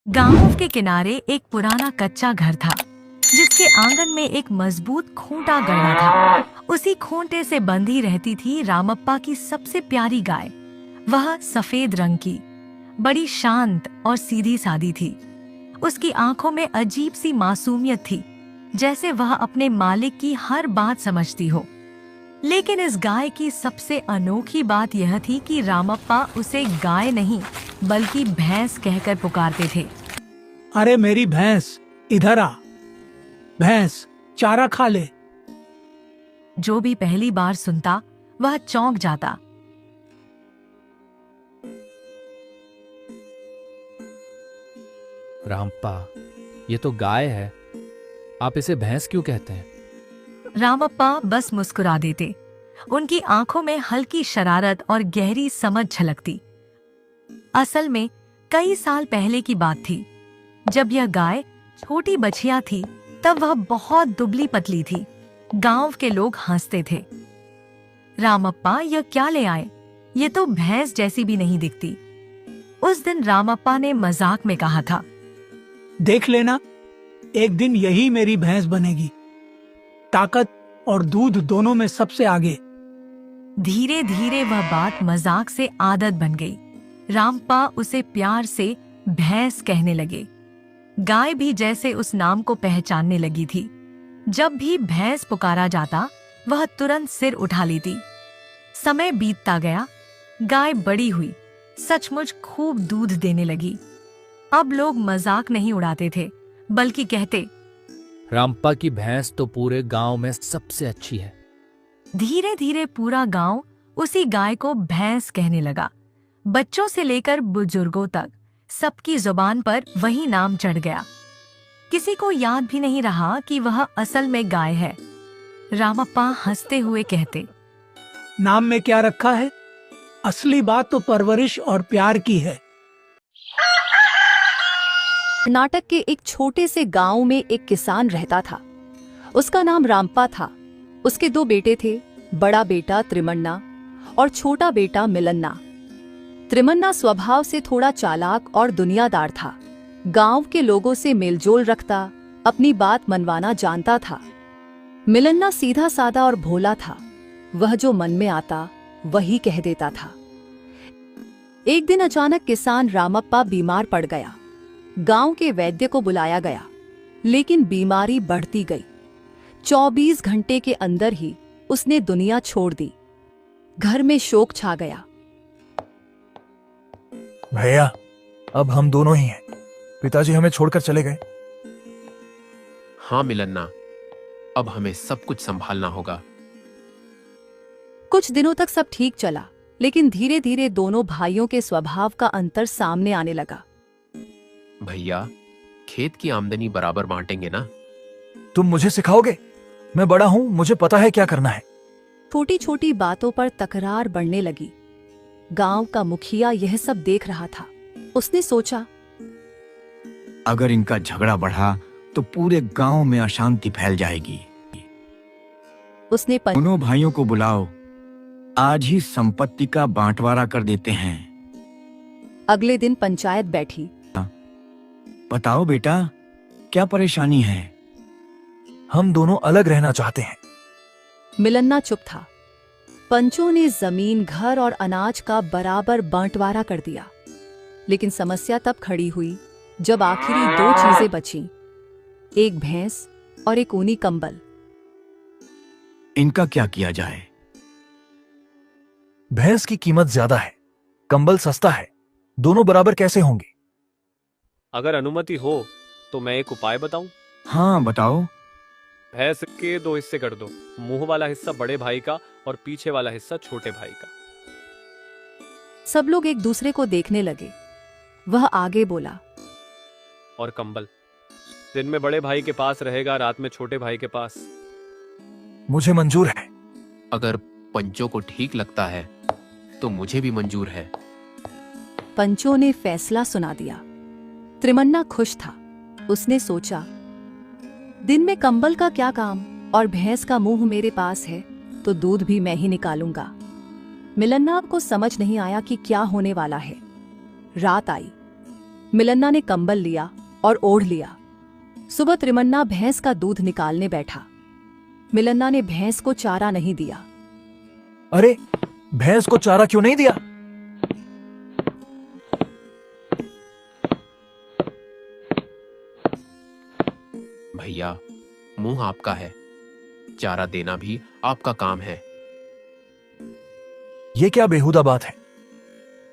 गांव के किनारे एक पुराना कच्चा घर था जिसके आंगन में एक मजबूत खूंटा गड़ा था। उसी खूंटे से बंधी रहती थी रामप्पा की सबसे प्यारी गाय। वह सफेद रंग की, बड़ी शांत और सीधी सादी थी। उसकी आंखों में अजीब सी मासूमियत थी, जैसे वह अपने मालिक की हर बात समझती हो। लेकिन इस गाय की सबसे अनोखी बात यह थी कि रामप्पा उसे गाय नहीं बल्कि भैंस कहकर पुकारते थे। अरे मेरी भैंस, इधर आ। भैंस, चारा खा ले। जो भी पहली बार सुनता वह चौंक जाता। रामप्पा, ये तो गाय है, आप इसे भैंस क्यों कहते हैं? रामप्पा बस मुस्कुरा देते। उनकी आंखों में हल्की शरारत और गहरी समझ झलकती। असल में कई साल पहले की बात थी, जब यह गाय छोटी बछिया थी। तब वह बहुत दुबली पतली थी। गांव के लोग हंसते थे। रामप्पा, यह क्या ले आए? ये तो भैंस जैसी भी नहीं दिखती। उस दिन रामप्पा ने मजाक में कहा था, देख लेना, एक दिन यही मेरी भैंस बनेगी। ताकत और दूध दोनों में सबसे आगे। धीरे धीरे वह बात मजाक से आदत बन गई। रामप्पा उसे प्यार से भैंस कहने लगे। गाय भी जैसे उस नाम को पहचानने लगी थी। जब भी भैंस पुकारा जाता, वह तुरंत सिर उठा लेती। समय बीतता गया, गाय बड़ी हुई, सचमुच खूब दूध देने लगी। अब लोग मजाक नहीं उड़ाते थे, बल्कि कहते, रामप्पा की भैंस तो पूरे गांव में सबसे अच्छी है। धीरे धीरे पूरा गांव उसी गाय को भैंस कहने लगा। बच्चों से लेकर बुजुर्गों तक सबकी जुबान पर वही नाम चढ़ गया। किसी को याद भी नहीं रहा कि वह असल में गाय है। रामप्पा हंसते हुए कहते, नाम में क्या रखा है? असली बात तो परवरिश और प्यार की है। कर्नाटक के एक छोटे से गांव में एक किसान रहता था। उसका नाम रामप्पा था। उसके दो बेटे थे, बड़ा बेटा त्रिमन्ना और छोटा बेटा मिलन्ना। त्रिमन्ना स्वभाव से थोड़ा चालाक और दुनियादार था। गांव के लोगों से मेलजोल रखता, अपनी बात मनवाना जानता था। मिलन्ना सीधा सादा और भोला था। वह जो मन में आता वही कह देता था। एक दिन अचानक किसान रामप्पा बीमार पड़ गया। गांव के वैद्य को बुलाया गया, लेकिन बीमारी बढ़ती गई। 24 घंटे के अंदर ही उसने दुनिया छोड़ दी। घर में शोक छा गया। भैया, अब हम दोनों ही हैं। पिताजी हमें छोड़कर चले गए। हाँ मिलन्ना, अब हमें सब कुछ संभालना होगा। कुछ दिनों तक सब ठीक चला, लेकिन धीरे धीरे दोनों भाइयों के स्वभाव का अंतर सामने आने लगा। भैया, खेत की आमदनी बराबर बांटेंगे ना? तुम मुझे सिखाओगे? मैं बड़ा हूं, मुझे पता है क्या करना है। छोटी छोटी बातों पर तकरार बढ़ने लगी। गांव का मुखिया यह सब देख रहा था। उसने सोचा, अगर इनका झगड़ा बढ़ा तो पूरे गांव में अशांति फैल जाएगी। उसने दोनों भाइयों को बुलाओ, आज ही संपत्ति का बांटवारा कर देते हैं। अगले दिन पंचायत बैठी। बताओ बेटा, क्या परेशानी है? हम दोनों अलग रहना चाहते हैं। मिलन्ना चुप था। पंचों ने जमीन, घर और अनाज का बराबर बांटवारा कर दिया। लेकिन समस्या तब खड़ी हुई जब आखिरी दो चीजें बचीं, एक भैंस और एक ऊनी कंबल। इनका क्या किया जाए? भैंस की कीमत ज्यादा है, कंबल सस्ता है। दोनों बराबर कैसे होंगे? अगर अनुमति हो तो मैं एक उपाय बताऊं? हाँ बताओ। भैंस के 2 हिस्से कर दो, मुंह वाला हिस्सा बड़े भाई का और पीछे वाला हिस्सा छोटे भाई का। सब लोग एक दूसरे को देखने लगे। वह आगे बोला, और कंबल दिन में बड़े भाई के पास रहेगा, रात में छोटे भाई के पास। मुझे मंजूर है। अगर पंचों को ठीक लगता है तो मुझे भी मंजूर है। पंचों ने फैसला सुना दिया। त्रिमन्ना खुश था। उसने सोचा, दिन में कंबल का क्या काम, और भैंस का मुंह मेरे पास है तो दूध भी मैं ही निकालूंगा। मिलन्ना को समझ नहीं आया कि क्या होने वाला है। रात आई। मिलन्ना ने कंबल लिया और ओढ़ लिया। सुबह त्रिमन्ना भैंस का दूध निकालने बैठा। मिलन्ना ने भैंस को चारा नहीं दिया। अरे भैंस को चारा क्यों नहीं दिया? भैया, मुंह आपका है, चारा देना भी आपका काम है। ये क्या बेहुदा बात है?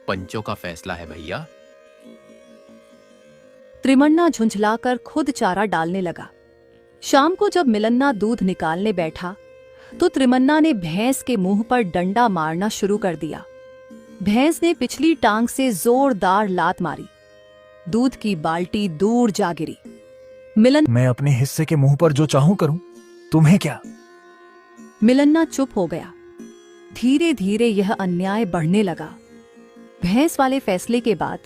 पंचों का फैसला है भैया। त्रिमन्ना झुंझलाकर खुद चारा डालने लगा। शाम को जब मिलन्ना दूध निकालने बैठा तो त्रिमन्ना ने भैंस के मुंह पर डंडा मारना शुरू कर दिया। भैंस ने पिछली टांग से जोरदार लात मारी। दूध की बाल्टी दूर जा गिरी। मैं अपने हिस्से के मुंह पर जो चाहूं करूं, तुम्हें क्या? मिलन्ना चुप हो गया। धीरे धीरे यह अन्याय बढ़ने लगा। भैंस वाले फैसले के बाद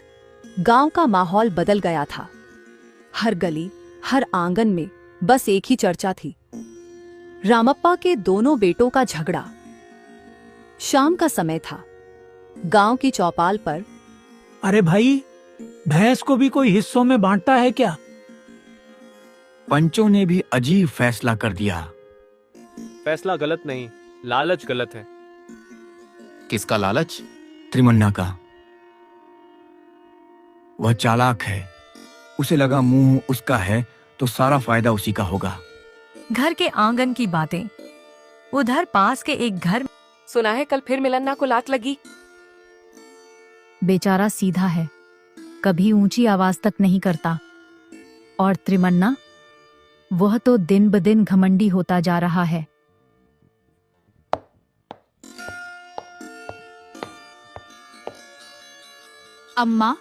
गांव का माहौल बदल गया था। हर गली, हर आंगन में बस एक ही चर्चा थी, रामप्पा के दोनों बेटों का झगड़ा। शाम का समय था। गांव की चौपाल पर अरे भाई, भैंस को भी कोई हिस्सों में बांटता है क्या? पंचों ने भी अजीब फैसला कर दिया। फैसला गलत नहीं, लालच गलत है। किसका लालच? त्रिमन्ना का। वह चालाक है। उसे लगा मुंह उसका है तो सारा फायदा उसी का होगा। घर के आंगन की बातें। उधर पास के एक घर सुना है कल फिर मिलन्ना को लात लगी। बेचारा सीधा है, कभी ऊंची आवाज तक नहीं करता। और त्रिमन्ना, वह तो दिन ब दिन घमंडी होता जा रहा है। अम्मा,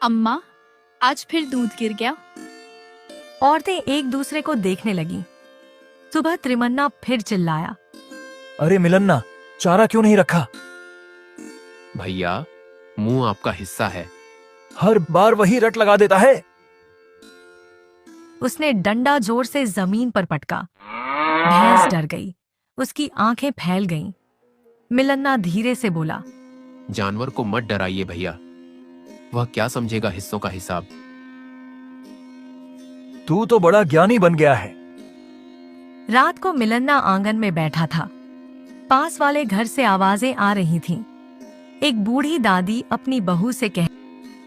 अम्मा, आज फिर दूध गिर गया। औरतें एक दूसरे को देखने लगी। सुबह त्रिमन्ना फिर चिल्लाया, अरे मिलन्ना, चारा क्यों नहीं रखा? भैया, मुंह आपका हिस्सा है। हर बार वही रट लगा देता है। उसने डंडा जोर से जमीन पर पटका। भैंस डर गई, उसकी आंखें फैल गईं। मिलन्ना धीरे से बोला, जानवर को मत डराइए भैया, वह क्या समझेगा हिस्सों का हिसाब। तू तो बड़ा ज्ञानी बन गया है। रात को मिलन्ना आंगन में बैठा था। पास वाले घर से आवाजें आ रही थीं। एक बूढ़ी दादी अपनी बहू से कह,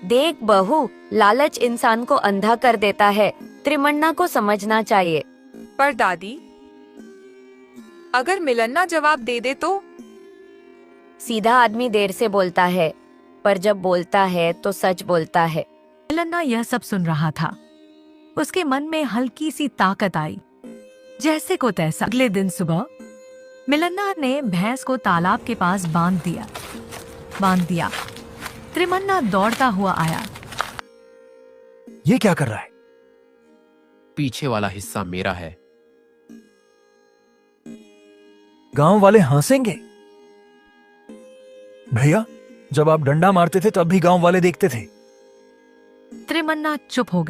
देख बहू, लालच इंसान को अंधा कर देता है, त्रिमन्ना को समझना चाहिए। पर दादी, अगर मिलन्ना जवाब दे दे तो? सीधा आदमी देर से बोलता है, पर जब बोलता है तो सच बोलता है। मिलन्ना यह सब सुन रहा था। उसके मन में हल्की सी ताकत आई। जैसे को तैसा। अगले दिन सुबह मिलन्ना ने भैंस को तालाब के पास बांध दिया। त्रिमन्ना दौड़ता हुआ आया। ये क्या कर रहा है? पीछे वाला हिस्सा मेरा है। गांव वाले हंसेंगे। भैया, जब आप डंडा मारते थे तब भी गांव वाले देखते थे। त्रिमन्ना चुप हो गया।